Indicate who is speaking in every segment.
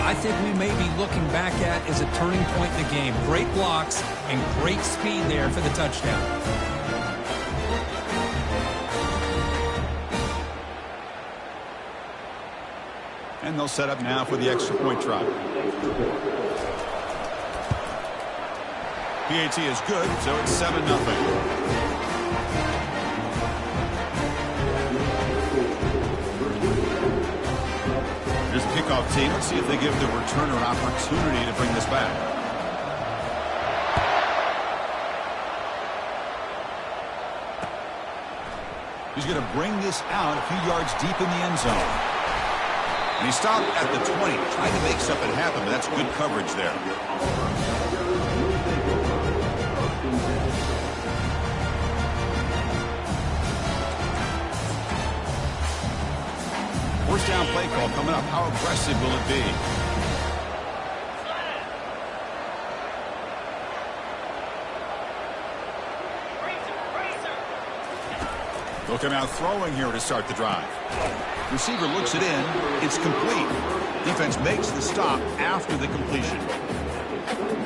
Speaker 1: I think we may be looking back at as a turning point in the game. Great blocks and great speed there for the touchdown.
Speaker 2: And they'll set up now for the extra point try. PAT is good, so it's 7-0. Here's the kickoff team. Let's see if they give the returner an opportunity to bring this back. He's going to bring this out a few yards deep in the end zone. And he stopped at the 20, trying to make something happen, but that's good coverage there. First down play call coming up. How aggressive will it be? They'll come out throwing here to start the drive. Receiver looks it in. It's complete. Defense makes the stop after the completion.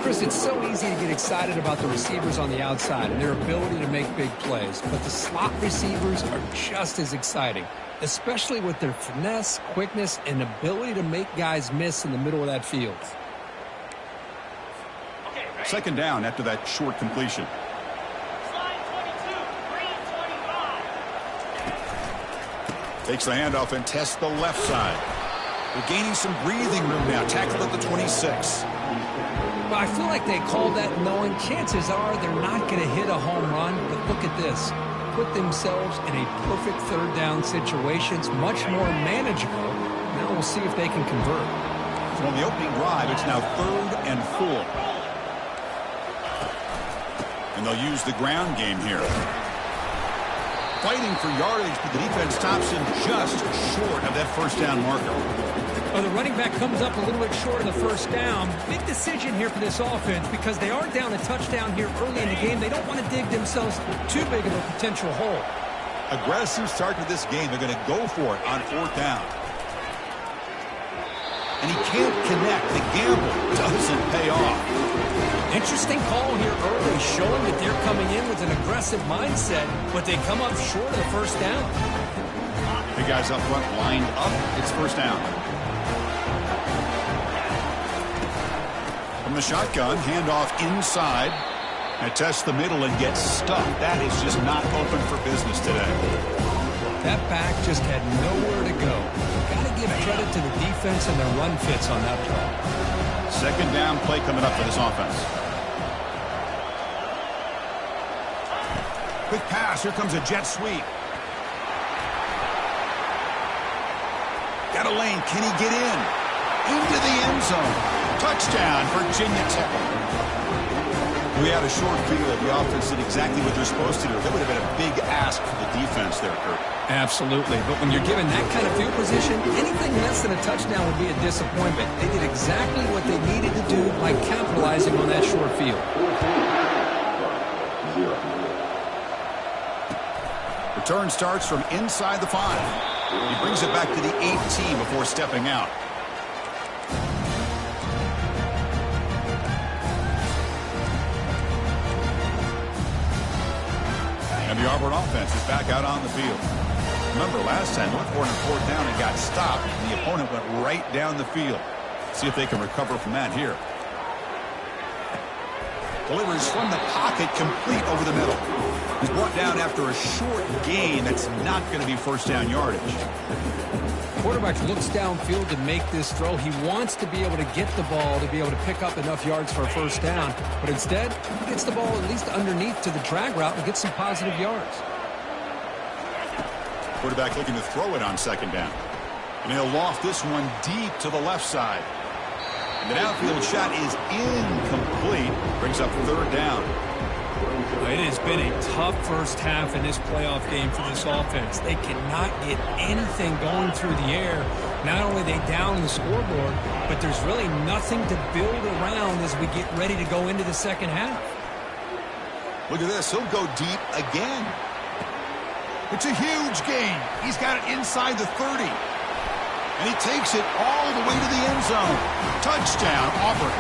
Speaker 1: Chris, it's so easy to get excited about the receivers on the outside and their ability to make big plays. But the slot receivers are just as exciting, especially with their finesse, quickness, and ability to make guys miss in the middle of that field.
Speaker 2: Second down after that short completion. Takes the handoff and tests the left side. They're gaining some breathing room now. Tackled at the 26.
Speaker 1: Well, I feel like they called that knowing chances are they're not going to hit a home run. But look at this. Put themselves in a perfect third down situation. It's much more manageable. Now we'll see if they can convert.
Speaker 2: So on the opening drive, it's now 3rd and 4. And they'll use the ground game here. Fighting for yardage, but the defense stops him just short of that first down marker.
Speaker 1: Well, the running back comes up a little bit short of the first down. Big decision here for this offense because they are down a touchdown here early in the game. They don't want to dig themselves too big of a potential hole.
Speaker 2: Aggressive start to this game. They're going to go for it on 4th down. And he can't connect. The gamble doesn't pay off.
Speaker 1: Interesting call here early, showing that they're coming in with an aggressive mindset, but they come up short of the first down.
Speaker 2: The guys up front lined up. It's first down. From the shotgun, handoff inside. And tests the middle and gets stuffed. That is just not open for business today.
Speaker 1: That back just had nowhere to go. Got to give credit to the defense and their run fits on that play.
Speaker 2: Second down play coming up for this offense. Quick pass. Here comes a jet sweep. Got a lane. Can he get in? Into the end zone. Touchdown, Virginia Tech. We had a short field. The offense did exactly what they're supposed to do. That would have been a big ask for the defense there, Kurt. Absolutely.
Speaker 1: But when you're given that kind of field position, anything less than a touchdown would be a disappointment. They did exactly what they needed to do by capitalizing on that short field.
Speaker 2: Return starts from inside the 5. He brings it back to the 18 before stepping out. And the Auburn offense is back out on the field. Remember, last time, went for it on 4th down and got stopped, and the opponent went right down the field. See if they can recover from that here. Delivers from the pocket, complete over the middle. He's brought down after a short gain. That's not going to be first down yardage.
Speaker 1: Quarterback looks downfield to make this throw. He wants to be able to get the ball to be able to pick up enough yards for a first down. But instead, he gets the ball at least underneath to the drag route and gets some positive yards.
Speaker 2: Quarterback looking to throw it on 2nd down. And he'll loft this one deep to the left side. And the downfield shot is incomplete. Brings up 3rd down.
Speaker 1: It has been a tough first half in this playoff game for this offense. They cannot get anything going through the air. Not only are they down the scoreboard, but there's really nothing to build around as we get ready to go into the second half.
Speaker 2: Look at this. He'll go deep again. It's a huge gain. He's got it inside the 30. And he takes it all the way to the end zone. Touchdown, Auburn.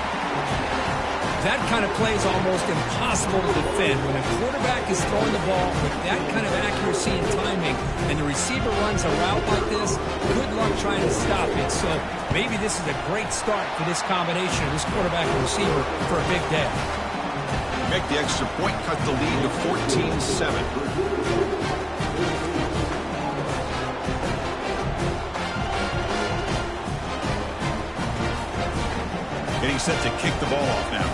Speaker 1: That kind of play is almost impossible to defend. When a quarterback is throwing the ball with that kind of accuracy and timing, and the receiver runs a route like this, good luck trying to stop it. So maybe this is a great start for this combination of this quarterback and receiver for a big day.
Speaker 2: Make the extra point, cut the lead to 14-7. Getting set to kick the ball off now.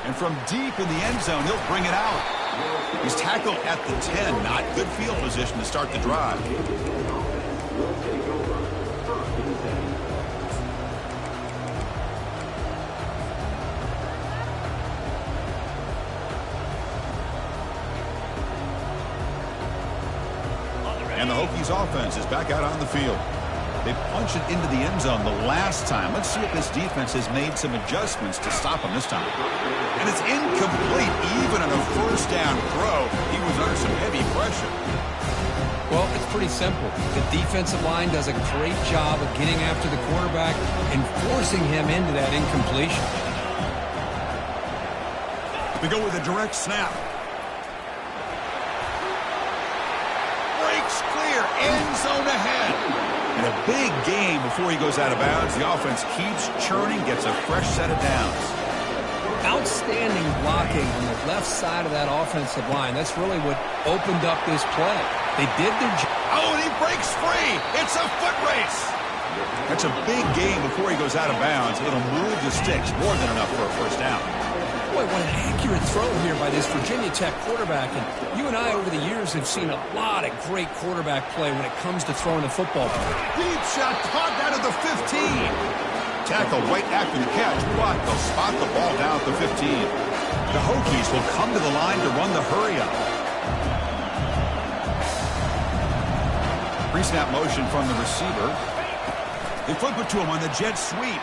Speaker 2: And from deep in the end zone, he'll bring it out. He's tackled at the 10. Not good field position to start the drive. And the Hokies offense is back out on the field. They punched it into the end zone the last time. Let's see if this defense has made some adjustments to stop them this time. And it's incomplete. Even on a first down throw, he was under some heavy pressure.
Speaker 1: Well, it's pretty simple. The defensive line does a great job of getting after the quarterback and forcing him into that incompletion.
Speaker 2: We go with a direct snap. Breaks clear. End zone ahead. And a big game before he goes out of bounds. The offense keeps churning, gets a fresh set of downs.
Speaker 1: Outstanding blocking on the left side of that offensive line. That's really what opened up this play. They did their job.
Speaker 2: Oh, and he breaks free. It's a foot race. That's a big game before he goes out of bounds. It'll move the sticks, more than enough for a first down.
Speaker 1: Boy, what an accurate throw here by this Virginia Tech quarterback. And you and I, over the years, have seen a lot of great quarterback play when it comes to throwing the football.
Speaker 2: Deep shot caught out of the 15. Tackle right after the catch, but they'll spot the ball down at the 15. The Hokies will come to the line to run the hurry-up. Pre-snap motion from the receiver. They flip it to him on the jet sweep.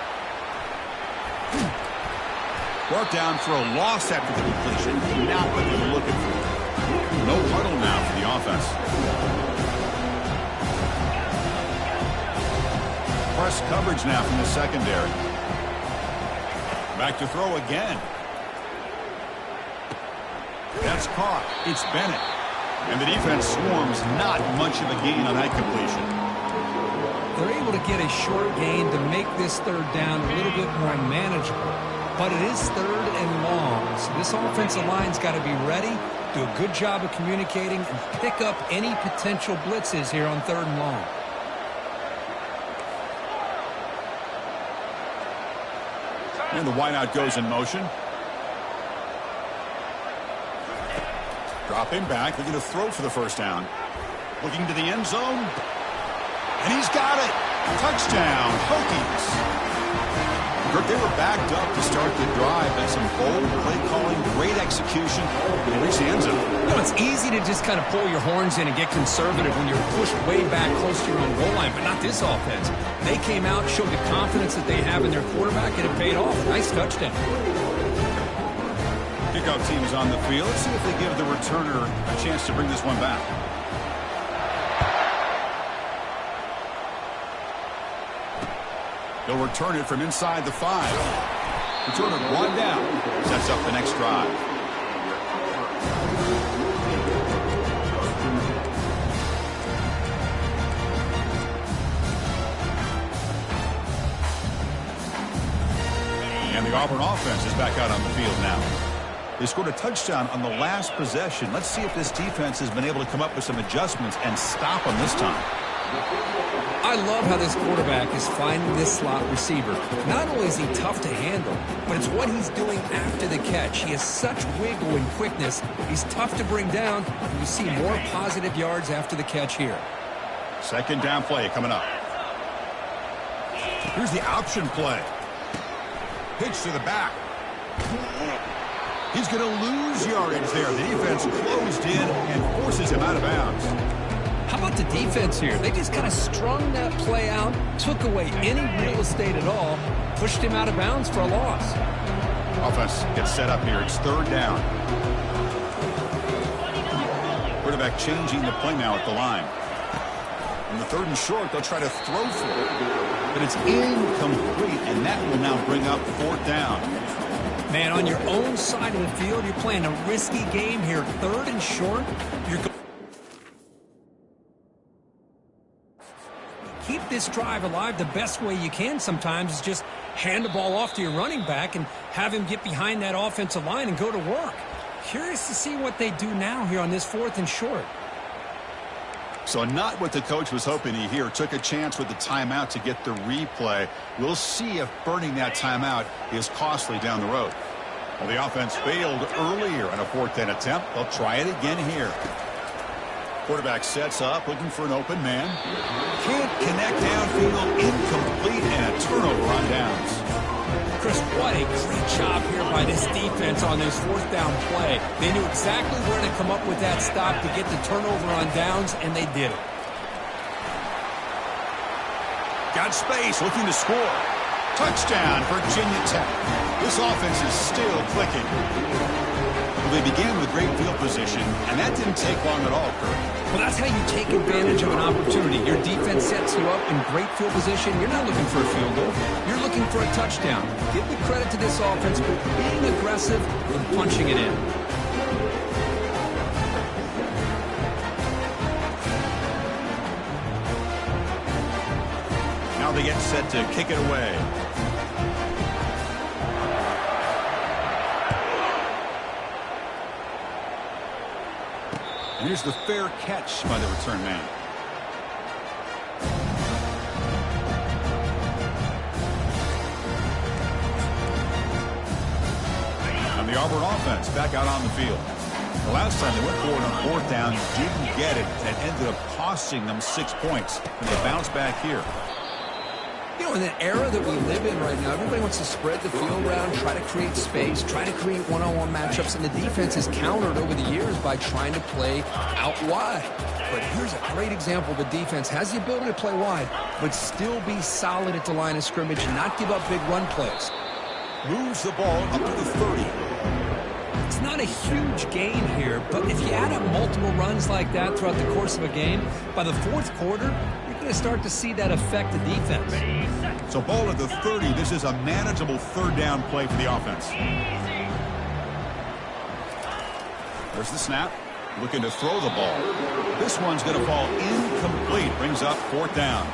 Speaker 2: Brought down for a loss after the completion. Not what they were looking for. No huddle now for the offense. Press coverage now from the secondary. Back to throw again. That's caught. It's Bennett. And the defense swarms. Not much of a gain on that completion.
Speaker 1: They're able to get a short gain to make this third down a little bit more manageable. But it is third and long, so this offensive line's got to be ready, do a good job of communicating, and pick up any potential blitzes here on third and long.
Speaker 2: And the wideout goes in motion. Drop him back. They're going to throw for the first down. Looking to the end zone. And he's got it. Touchdown, Hokies. They were backed up to start the drive, and some bold play calling, great execution, and they reach the end zone.
Speaker 1: You know, it's easy to just kind of pull your horns in and get conservative when you're pushed way back close to your own goal line, but not this offense. They came out, showed the confidence that they have in their quarterback, and it paid off. Nice touchdown.
Speaker 2: Kickoff team is on the field. Let's see if they give the returner a chance to bring this one back. They'll return it from inside the 5. Return it one down. Sets up the next drive. And the Auburn offense is back out on the field now. They scored a touchdown on the last possession. Let's see if this defense has been able to come up with some adjustments and stop them this time.
Speaker 1: I love how this quarterback is finding this slot receiver. Not only is he tough to handle, but it's what he's doing after the catch. He has such wiggle and quickness. He's tough to bring down, and you see more positive yards after the catch here.
Speaker 2: Second down play coming up. Here's the option play. Pitch to the back. He's going to lose yardage there. The defense closed in and forces him out of bounds.
Speaker 1: How about the defense here? They just kind of strung that play out, took away any real estate at all, pushed him out of bounds for a loss.
Speaker 2: Offense gets set up here. It's third down. Quarterback changing the play now at the line. On the third and short, they'll try to throw for it. But it's incomplete, and that will now bring up fourth down.
Speaker 1: Man, on your own side of the field, you're playing a risky game here. Third and short, keep this drive alive the best way you can sometimes is just hand the ball off to your running back and have him get behind that offensive line and go to work. Curious to see what they do now here on this fourth and short.
Speaker 2: So not what the coach was hoping to hear. Took a chance with the timeout to get the replay. We'll see if burning that timeout is costly down the road. Well, the offense failed earlier on a fourth down attempt. They'll try it again here. Quarterback sets up, looking for an open man. Can't connect downfield, incomplete, and a turnover on downs.
Speaker 1: Chris, what a great job here by this defense on this fourth down play. They knew exactly where to come up with that stop to get the turnover on downs, and they did it.
Speaker 2: Got space, looking to score. Touchdown, Virginia Tech. This offense is still clicking. Well, they began with great field position, and that didn't take long at all, Kurt.
Speaker 1: Well, that's how you take advantage of an opportunity. Your defense sets you up in great field position. You're not looking for a field goal. You're looking for a touchdown. Give the credit to this offense for being aggressive and punching it in.
Speaker 2: Now they get set to kick it away. Here's the fair catch by the return man. And the Auburn offense back out on the field. The last time they went forward on fourth down, didn't get it, and ended up costing them 6 points. And they bounce back here.
Speaker 1: You know, in the era that we live in right now, everybody wants to spread the field around, try to create space, try to create one-on-one matchups, and the defense has countered over the years by trying to play out wide. But here's a great example. The defense has the ability to play wide, but still be solid at the line of scrimmage and not give up big run plays.
Speaker 2: Moves the ball up to the 30.
Speaker 1: It's not a huge gain here, but if you add up multiple runs like that throughout the course of a game, by the fourth quarter, you're going to start to see that affect the defense.
Speaker 2: So ball at the 30. This is a manageable third down play for the offense. There's the snap. Looking to throw the ball. This one's going to fall incomplete. Brings up fourth down.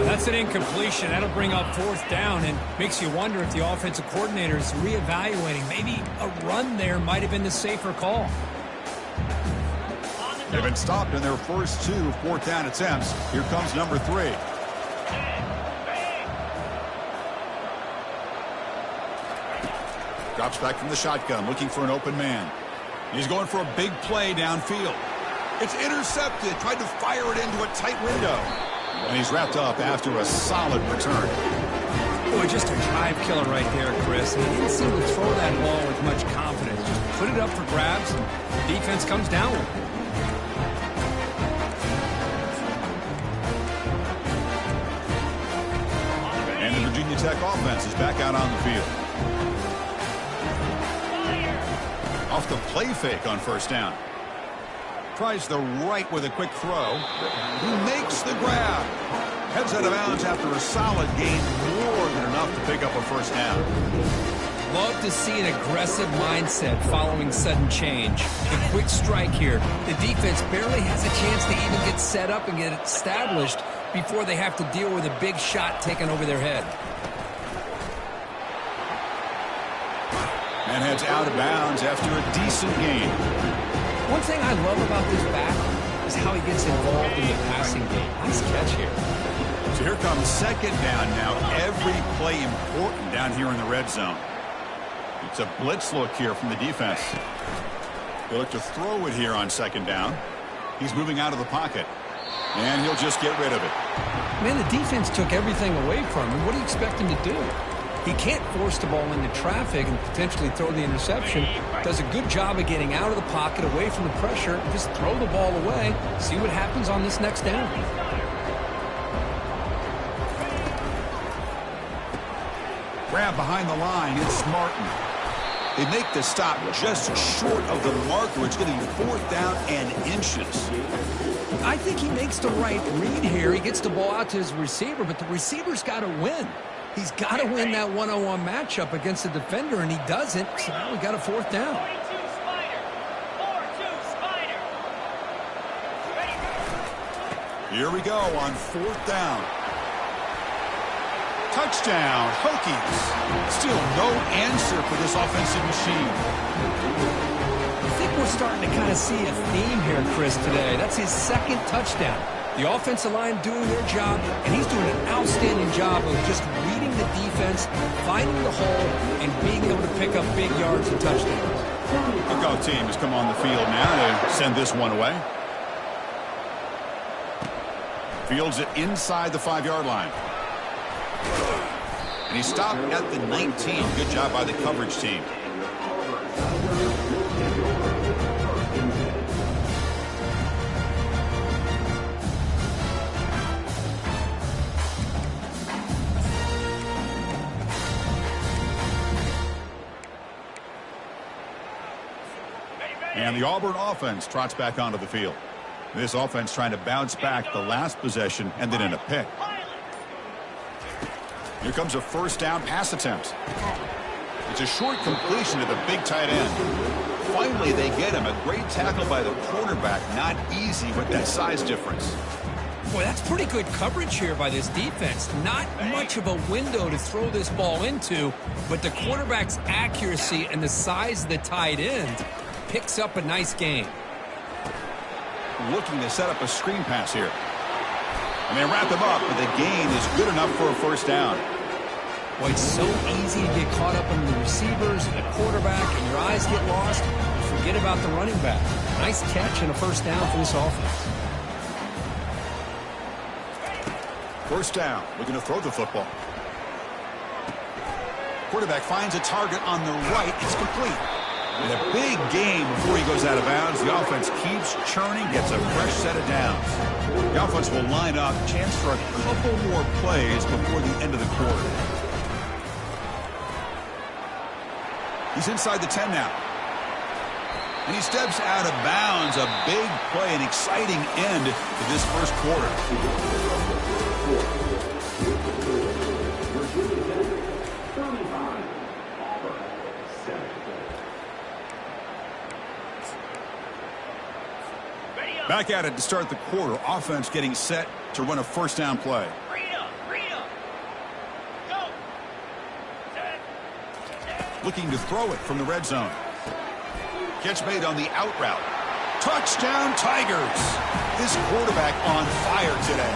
Speaker 1: That's an incompletion. That'll bring up fourth down and makes you wonder if the offensive coordinator is reevaluating. Maybe a run there might have been the safer call.
Speaker 2: They've been stopped in their first two fourth down attempts. Here comes number 3. Drops back from the shotgun, looking for an open man. He's going for a big play downfield. It's intercepted. Tried to fire it into a tight window. And he's wrapped up after a solid return.
Speaker 1: Boy, just a drive killer right there, Chris. He didn't seem to throw that ball with much confidence. Just put it up for grabs, and the defense comes down with it.
Speaker 2: And the Virginia Tech offense is back out on the field. Off the play fake on first down. Tries the right with a quick throw. He makes the grab. Heads out of bounds after a solid gain, more than enough to pick up a first down.
Speaker 1: Love to see an aggressive mindset following sudden change. A quick strike here. The defense barely has a chance to even get set up and get established before they have to deal with a big shot taken over their head.
Speaker 2: And heads out of bounds after a decent gain.
Speaker 1: One thing I love about this back is how he gets involved in the passing game. Nice catch here.
Speaker 2: So here comes second down now. Every play important down here in the red zone. It's a blitz look here from the defense. They look to throw it here on second down. He's moving out of the pocket. And he'll just get rid of it.
Speaker 1: Man, the defense took everything away from him. What do you expect him to do? He can't force the ball into traffic and potentially throw the interception. Does a good job of getting out of the pocket, away from the pressure, and just throw the ball away. See what happens on this next down.
Speaker 2: Grab behind the line. It's Martin. They make the stop just short of the marker. It's going to be 4th down and inches.
Speaker 1: I think he makes the right read here. He gets the ball out to his receiver, but the receiver's got to win. He's got to win that one-on-one matchup against the defender, and he doesn't. So now we got a 4th down.
Speaker 2: Here we go on 4th down. Touchdown, Hokies. Still no answer for this offensive machine.
Speaker 1: I think we're starting to kind of see a theme here, Chris, today. That's his 2nd touchdown. The offensive line doing their job, and he's doing an outstanding job of just reading the defense, finding the hole, and being able to pick up big yards and touchdowns.
Speaker 2: Kickoff team has come on the field now to send this one away. Fields it inside the 5-yard line. And he stopped at the 19. Good job by the coverage team. And the Auburn offense trots back onto the field. This offense trying to bounce back the last possession and then in a pick. Here comes a 1st down pass attempt. It's a short completion to the big tight end. Finally, they get him. A great tackle by the quarterback. Not easy with that size difference.
Speaker 1: Boy, that's pretty good coverage here by this defense. Not much of a window to throw this ball into, but the quarterback's accuracy and the size of the tight end picks up a nice gain.
Speaker 2: Looking to set up a screen pass here. And they wrap him up, but the gain is good enough for a 1st down.
Speaker 1: Boy, it's so easy to get caught up in the receivers and the quarterback, and your eyes get lost. You forget about the running back. Nice catch and a 1st down for this offense.
Speaker 2: 1st down, looking to throw the football. Quarterback finds a target on the right. It's complete. And a big gain before he goes out of bounds. The offense keeps churning, gets a fresh set of downs. The offense will line up, chance for a couple more plays before the end of the quarter. He's inside the 10 now. And he steps out of bounds. A big play, an exciting end to this 1st quarter. Back at it to start the quarter. Offense getting set to run a 1st down play. Looking to throw it from the red zone. Catch made on the out route. Touchdown, Tigers. This quarterback on fire today.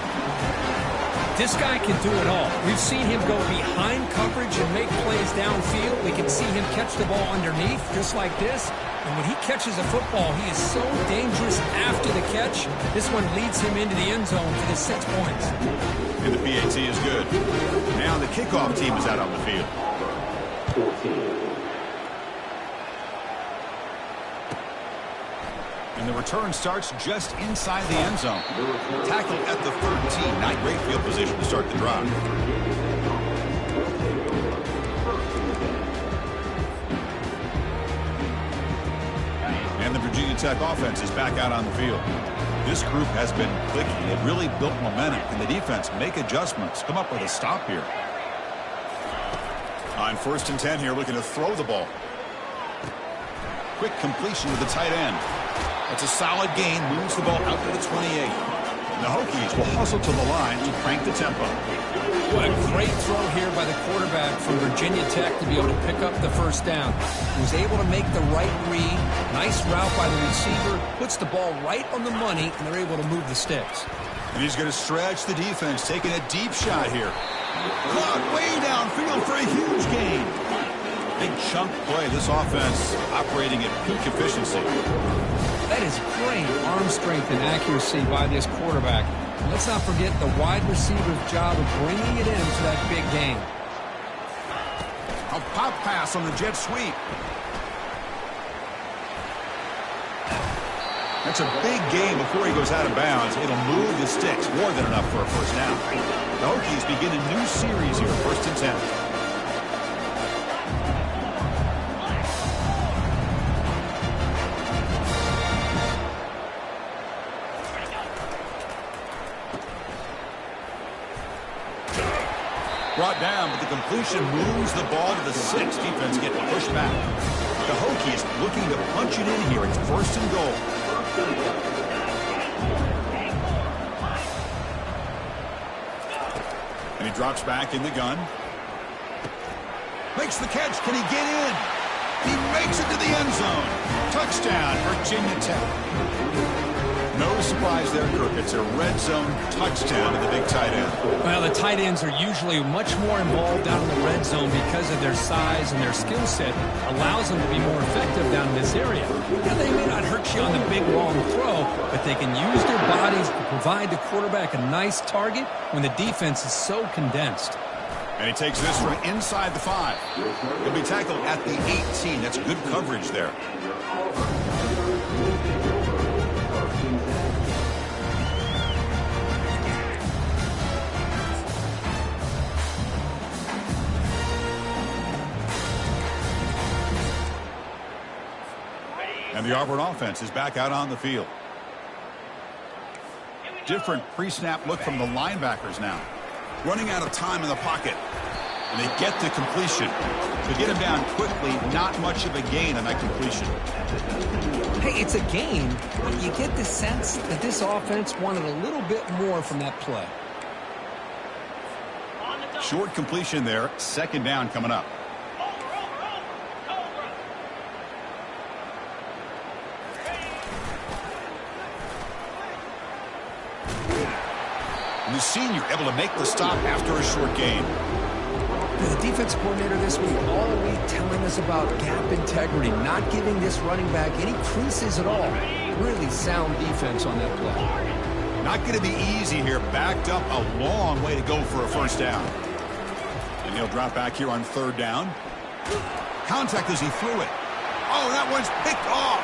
Speaker 1: This guy can do it all. We've seen him go behind coverage and make plays downfield. We can see him catch the ball underneath just like this. And when he catches a football, he is so dangerous after the catch. This one leads him into the end zone for the 6 points.
Speaker 2: And the PAT is good. Now the kickoff team is out on the field. 14. And the return starts just inside the end zone. Tackled at the 13. Not great field position to start the drive. And the Virginia Tech offense is back out on the field. This group has been clicking. It really built momentum. And the defense make adjustments. Come up with a stop here. On 1st and 10 here, looking to throw the ball. Quick completion to the tight end. That's a solid gain, moves the ball out to the 28. And the Hokies will hustle to the line to crank the tempo.
Speaker 1: What a great throw here by the quarterback from Virginia Tech to be able to pick up the 1st down. He was able to make the right read. Nice route by the receiver. Puts the ball right on the money, and they're able to move the sticks.
Speaker 2: And he's going to stretch the defense, taking a deep shot here. Caught way downfield for a huge gain. Big chunk play. This offense operating at peak efficiency.
Speaker 1: That is great arm strength and accuracy by this quarterback. And let's not forget the wide receiver's job of bringing it in for that big gain.
Speaker 2: A pop pass on the jet sweep. That's a big gain before he goes out of bounds. It'll move the sticks, more than enough for a 1st down. The Hokies begin a new series here, 1st and 10. brought down, but the completion moves the ball to the 6. Defense getting pushed back. The Hokies looking to punch it in here. It's 1st and goal. And he drops back in the gun. Makes the catch. Can he get in? He makes it to the end zone. Touchdown, Virginia Tech. No surprise there, Kirk. It's a red zone touchdown to the big tight end.
Speaker 1: Well, the tight ends are usually much more involved down in the red zone because of their size and their skill set allows them to be more effective down in this area. Now, they may not hurt you on the big long throw, but they can use their bodies to provide the quarterback a nice target when the defense is so condensed.
Speaker 2: And he takes this from inside the 5. He'll be tackled at the 18. That's good coverage there. And the Auburn offense is back out on the field. Different pre-snap look from the linebackers now. Running out of time in the pocket. And they get the completion. To get him down quickly, not much of a gain on that completion.
Speaker 1: Hey, it's a gain, but you get the sense that this offense wanted a little bit more from that play.
Speaker 2: Short completion there. 2nd down coming up. And the senior able to make the stop after a short gain.
Speaker 1: The defense coordinator this week all week telling us about gap integrity, not giving this running back any creases at all. Really sound defense on that play.
Speaker 2: Not going to be easy here. Backed up a long way to go for a 1st down. And he'll drop back here on 3rd down. Contact as he threw it. Oh, that one's picked off.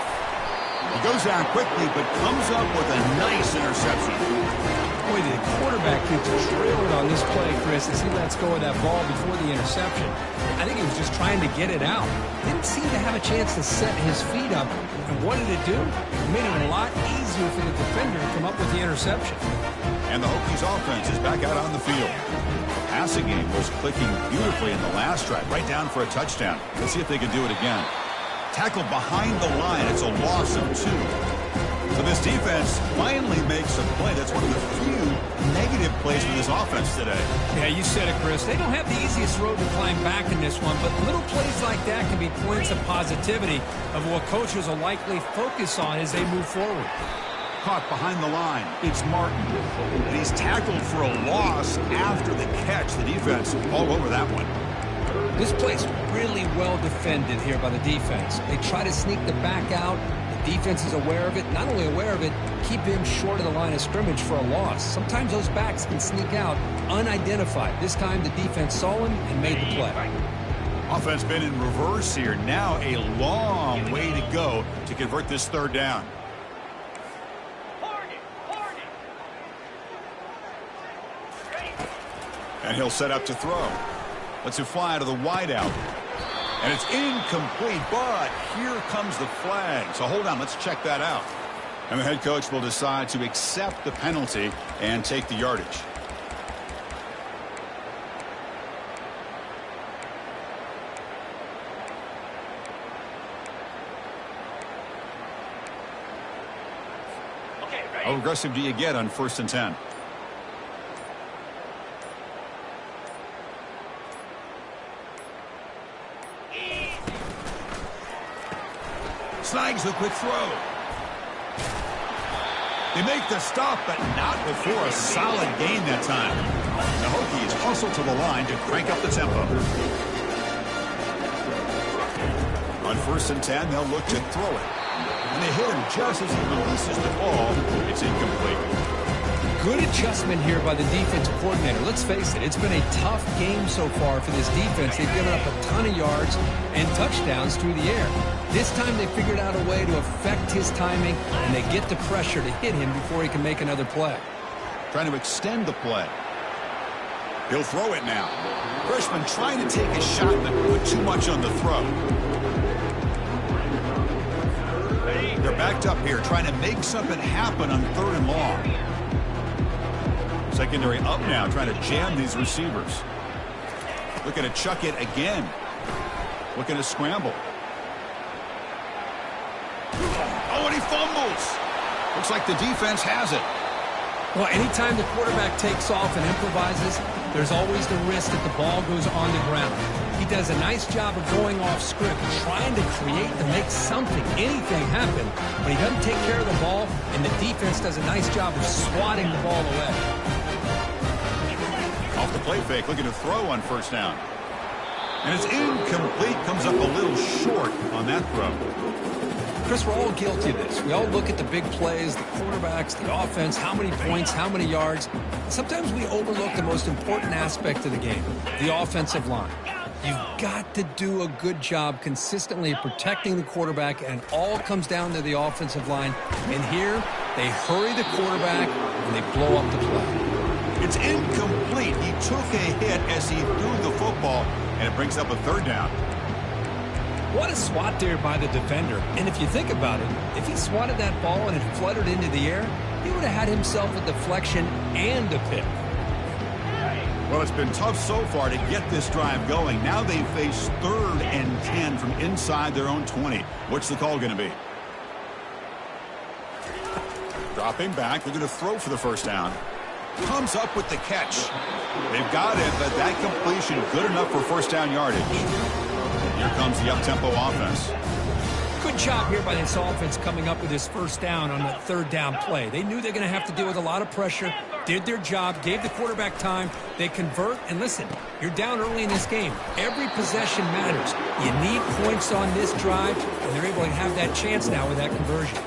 Speaker 2: He goes down quickly, but comes up with a nice interception.
Speaker 1: Boy, the quarterback gets drilled on this play, Chris, as he lets go of that ball before the interception. I think he was just trying to get it out. Didn't seem to have a chance to set his feet up. And what did it do? It made it a lot easier for the defender to come up with the interception.
Speaker 2: And the Hokies offense is back out on the field. The passing game was clicking beautifully in the last drive, right down for a touchdown. Let's see if they can do it again. Tackled behind the line. It's a loss of 2. So this defense finally makes a play. That's one of the few negative plays for this offense today.
Speaker 1: Yeah, you said it, Chris. They don't have the easiest road to climb back in this one, but little plays like that can be points of positivity of what coaches will likely focus on as they move forward.
Speaker 2: Caught behind the line. It's Martin. And he's tackled for a loss after the catch. The defense all over that one.
Speaker 1: This play's really well defended here by the defense. They try to sneak the back out. The defense is aware of it. Not only aware of it, keep him short of the line of scrimmage for a loss. Sometimes those backs can sneak out unidentified. This time the defense saw him and made the play.
Speaker 2: Offense been in reverse here. Now a long way to go to convert this 3rd down. And he'll set up to throw. Lets it fly to the wideout. And it's incomplete, but here comes the flag. So hold on, let's check that out. And the head coach will decide to accept the penalty and take the yardage.
Speaker 3: Okay, ready?
Speaker 2: How aggressive do you get on 1st and 10? Snags the quick throw. They make the stop, but not before a solid gain that time. The Hokies hustle to the line to crank up the tempo. On 1st and 10, they'll look to throw it. And they hit him just as he releases the ball. It's incomplete.
Speaker 1: Good adjustment here by the defensive coordinator. Let's face it, it's been a tough game so far for this defense. They've given up a ton of yards and touchdowns through the air. This time they figured out a way to affect his timing, and they get the pressure to hit him before he can make another play.
Speaker 2: Trying to extend the play. He'll throw it now. Freshman trying to take a shot, but put too much on the throw. They're backed up here, trying to make something happen on 3rd and long. Secondary up now, trying to jam these receivers. Looking to chuck it again. Looking to scramble. Oh, and he fumbles. Looks like the defense has it.
Speaker 1: Well, anytime the quarterback takes off and improvises, there's always the risk that the ball goes on the ground. He does a nice job of going off script, trying to create to make something, anything happen, but he doesn't take care of the ball, and the defense does a nice job of swatting the ball away.
Speaker 2: Off the play fake, looking to throw on first down. And it's incomplete, comes up a little short on that throw.
Speaker 1: Chris, we're all guilty of this. We all look at the big plays, the quarterbacks, the offense, how many points, how many yards. Sometimes we overlook the most important aspect of the game, the offensive line. You've got to do a good job consistently protecting the quarterback, and it all comes down to the offensive line. And here, they hurry the quarterback, and they blow up the play.
Speaker 2: It's incomplete. He took a hit as he threw the football, and it brings up a third down.
Speaker 1: What a swat there by the defender. And if you think about it, if he swatted that ball and it fluttered into the air, he would have had himself a deflection and a pick.
Speaker 2: Well, it's been tough so far to get this drive going. Now they face 3rd and 10 from inside their own 20. What's the call going to be? Dropping back. They're going to throw for the first down. Comes up with the catch. They've got it, but that completion good enough for first down yardage. Here comes the up-tempo offense.
Speaker 1: Good job here by this offense coming up with this first down on that 3rd down play. They knew they're going to have to deal with a lot of pressure, did their job, gave the quarterback time. They convert, and listen, you're down early in this game. Every possession matters. You need points on this drive, and they're able to have that chance now with that conversion.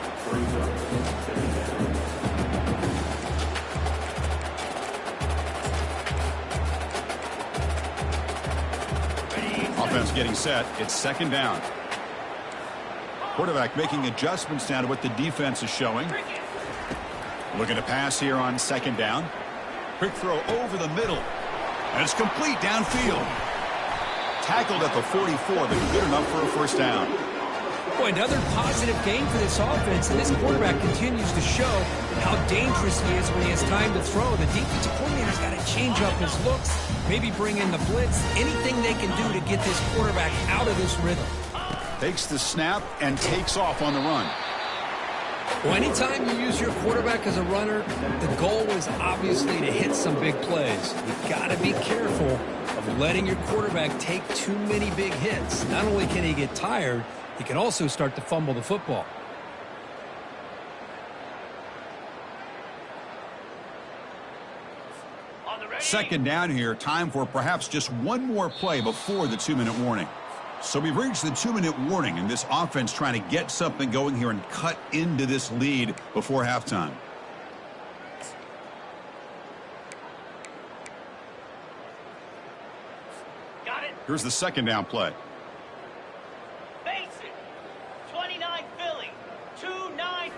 Speaker 2: Offense getting set. It's 2nd down. Quarterback making adjustments now to what the defense is showing. Looking to pass here on 2nd down. Quick throw over the middle. And it's complete downfield. Tackled at the 44, but good enough for a first down.
Speaker 1: Boy, another positive game for this offense, and this quarterback continues to show how dangerous he is when he has time to throw. The defensive coordinator's got to change up his looks, maybe bring in the blitz, anything they can do to get this quarterback out of this rhythm.
Speaker 2: Takes the snap and takes off on the run.
Speaker 1: Well, anytime you use your quarterback as a runner, the goal is obviously to hit some big plays. You've got to be careful of letting your quarterback take too many big hits. Not only can he get tired, he can also start to fumble the football.
Speaker 2: Second down here. Time for perhaps just one more play before the 2-minute warning. So we've reached the 2-minute warning, and this offense trying to get something going here and cut into this lead before halftime.
Speaker 3: Got it.
Speaker 2: Here's the 2nd down play.
Speaker 3: Basic. 29 Philly. 2-9.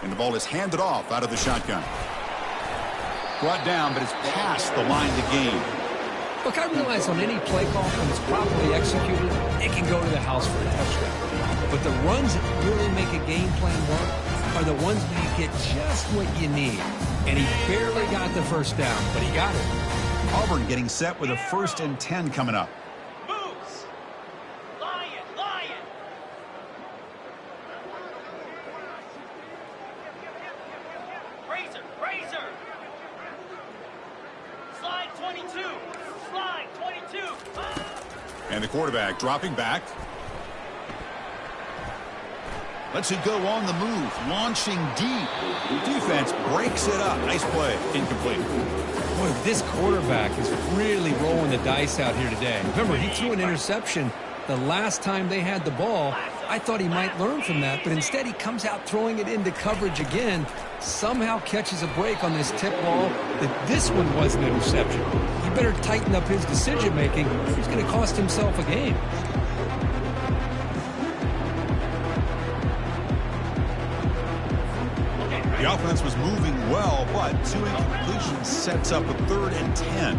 Speaker 2: And the ball is handed off out of the shotgun. Brought down, but it's past the line to gain.
Speaker 1: Look, I realize on any play call, when it's properly executed, it can go to the house for a touchdown. But the runs that really make a game plan work are the ones where you get just what you need. And he barely got the first down, but he got it.
Speaker 2: Auburn getting set with a 1st and 10 coming up.
Speaker 3: Moves. Lion, Lion. Razor, Razor. Slide 22. Slide 22.
Speaker 2: And the quarterback dropping back. Lets it go on the move. Launching deep. Defense breaks it up. Nice play. Incomplete.
Speaker 1: Boy, this quarterback is really rolling the dice out here today. Remember, he threw an interception the last time they had the ball. I thought he might learn from that, but instead he comes out throwing it into coverage again. Somehow catches a break on this tip ball that this one was an interception. He better tighten up his decision-making. He's going to cost himself a game.
Speaker 2: The offense was moving well, but 2 incompletions sets up a 3rd and 10.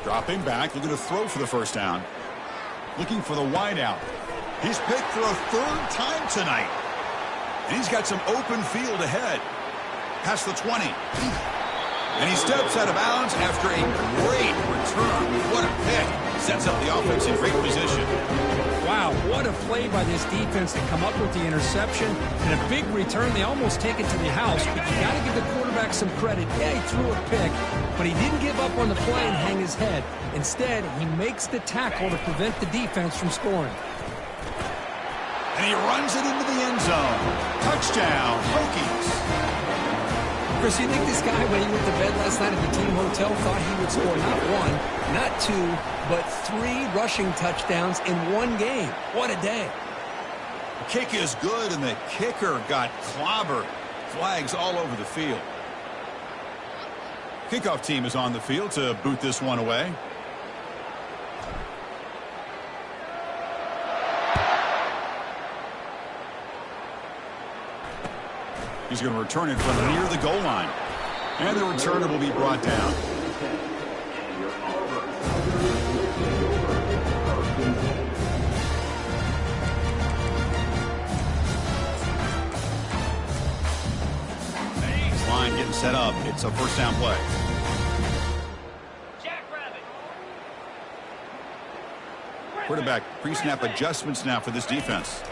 Speaker 2: Dropping back, looking to throw for the first down. Looking for the wideout. He's picked for a 3rd time tonight. And he's got some open field ahead. Past the 20. And he steps out of bounds after a great return. What a pick. Sets up the offense in great position.
Speaker 1: Wow, what a play by this defense to come up with the interception and a big return. They almost take it to the house, but you got to give the quarterback some credit. Yeah, he threw a pick, but he didn't give up on the play and hang his head. Instead, he makes the tackle to prevent the defense from scoring.
Speaker 2: And he runs it into the end zone. Touchdown, Hokies.
Speaker 1: Chris, you think this guy, when he went to bed last night at the team hotel, thought he would score not one, not two, but 3 rushing touchdowns in one game? What a day.
Speaker 2: The kick is good, and the kicker got clobbered. Flags all over the field. Kickoff team is on the field to boot this one away. He's going to return it from near the goal line. And the returner will be brought down. His line getting set up. It's a first down play. Quarterback pre-snap adjustments now for this defense.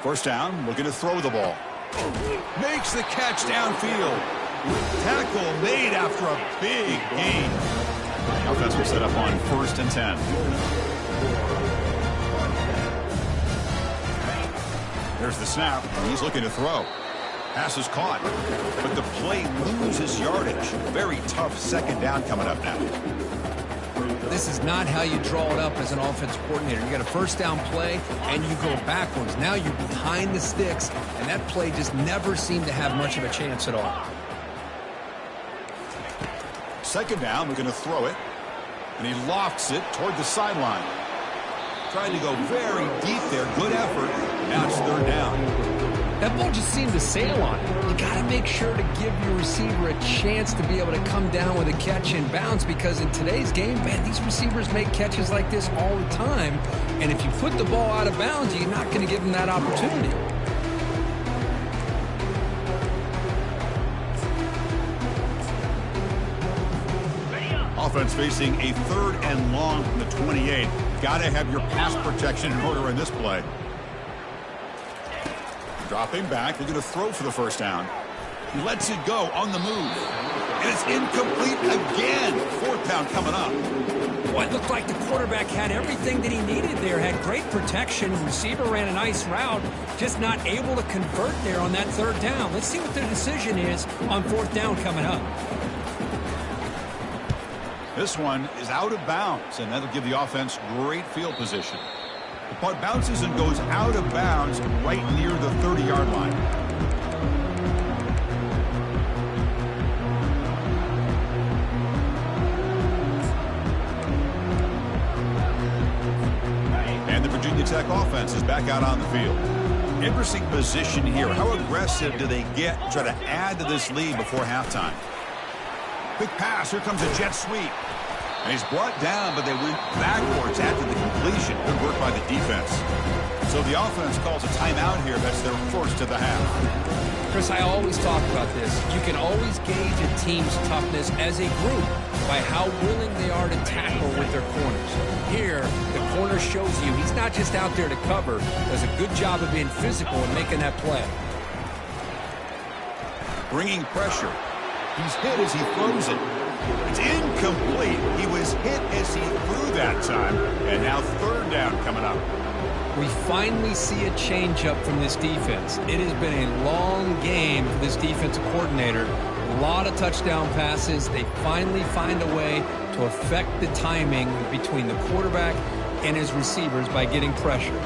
Speaker 2: First down, looking to throw the ball. Makes the catch downfield. Tackle made after a big gain. Offense will set up on 1st and 10. There's the snap. He's looking to throw. Pass is caught, but the play loses yardage. Very tough second down coming up now.
Speaker 1: This is not how you draw it up as an offensive coordinator. You got a first down play, and you go backwards. Now you're behind the sticks, and that play just never seemed to have much of a chance at all.
Speaker 2: Second down, we're going to throw it, and he lofts it toward the sideline. Tried to go very deep there. Good effort. Now it's 3rd down.
Speaker 1: That ball just seemed to sail on it. You got to make sure to give your receiver a chance to be able to come down with a catch in bounds, because in today's game, man, these receivers make catches like this all the time. And if you put the ball out of bounds, you're not going to give them that opportunity.
Speaker 2: Offense facing a 3rd and long from the 28. Got to have your pass protection in order in this play. Dropping back, they're going to throw for the first down. He lets it go on the move. And it's incomplete again. 4th down coming up.
Speaker 1: Well, it looked like the quarterback had everything that he needed there. Had great protection. The receiver ran a nice route. Just not able to convert there on that 3rd down. Let's see what the decision is on 4th down coming up.
Speaker 2: This one is out of bounds, and that'll give the offense great field position. The punt bounces and goes out of bounds right near the 30-yard line. And the Virginia Tech offense is back out on the field. Interesting position here. How aggressive do they get to try to add to this lead before halftime? Quick pass. Here comes a jet sweep. And he's brought down, but they went backwards after the completion. Good work by the defense. So the offense calls a timeout here. That's their first of the half.
Speaker 1: Chris, I always talk about this. You can always gauge a team's toughness as a group by how willing they are to tackle with their corners. Here, the corner shows you he's not just out there to cover. Does a good job of being physical and making that play.
Speaker 2: Bringing pressure. He's hit as he throws it. It's incomplete. He was hit as he threw that time. And now 3rd down coming up.
Speaker 1: We finally see a changeup from this defense. It has been a long game for this defensive coordinator. A lot of touchdown passes. They finally find a way to affect the timing between the quarterback and his receivers by getting pressure.